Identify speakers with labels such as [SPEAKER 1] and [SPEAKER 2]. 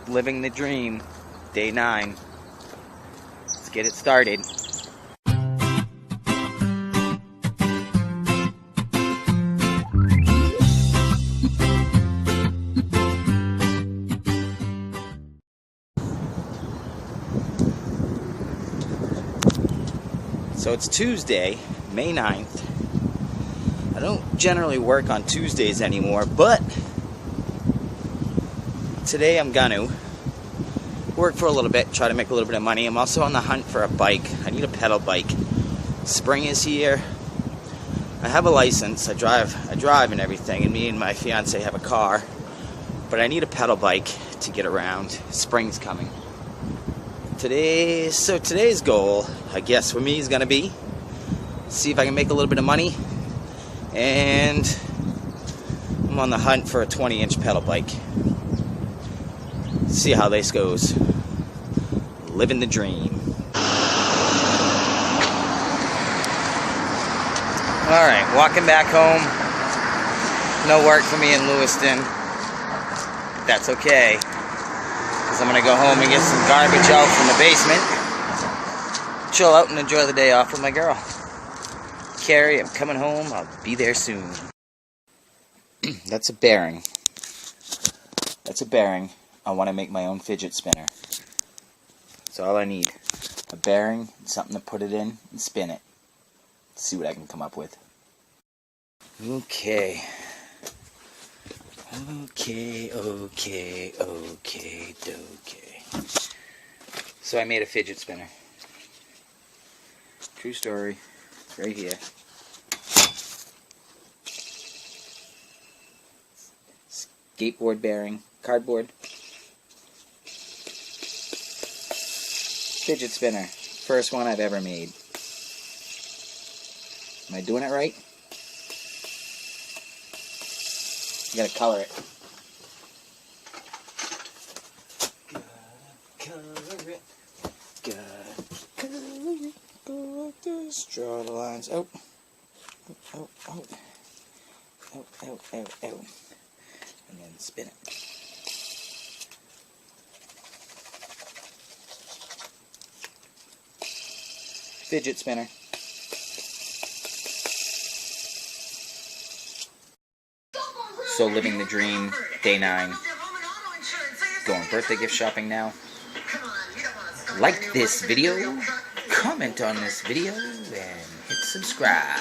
[SPEAKER 1] Living the dream, day 9. Let's get it started. So it's Tuesday, May 9th. I don't generally work on Tuesdays anymore, but today I'm gonna work for a little bit, try to make a little bit of money. I'm also on the hunt for a bike. I need a pedal bike. Spring is here. I have a license. I drive and everything, and me and my fiance have a car. But I need a pedal bike to get around. Spring's coming. Today's goal, I guess for me, is gonna be see if I can make a little bit of money, and I'm on the hunt for a 20-inch pedal bike. See how this goes. Living the dream. Alright, walking back home. No work for me in Lewiston. That's okay, because I'm going to go home and get some garbage out from the basement. Chill out and enjoy the day off with my girl. Carrie, I'm coming home. I'll be there soon. That's a bearing. That's a bearing. I want to make my own fidget spinner. That's all I need. A bearing, something to put it in, and spin it. Let's see what I can come up with. Okay. Okay. So I made a fidget spinner. True story. It's right here. Skateboard bearing. Cardboard. Fidget spinner. First one I've ever made. Am I doing it right? You gotta color it. Go like this. Draw the lines. Oh. And then spin it. Fidget spinner. So living the dream, day 9. Going birthday gift shopping now. Like this video, comment on this video, and hit subscribe.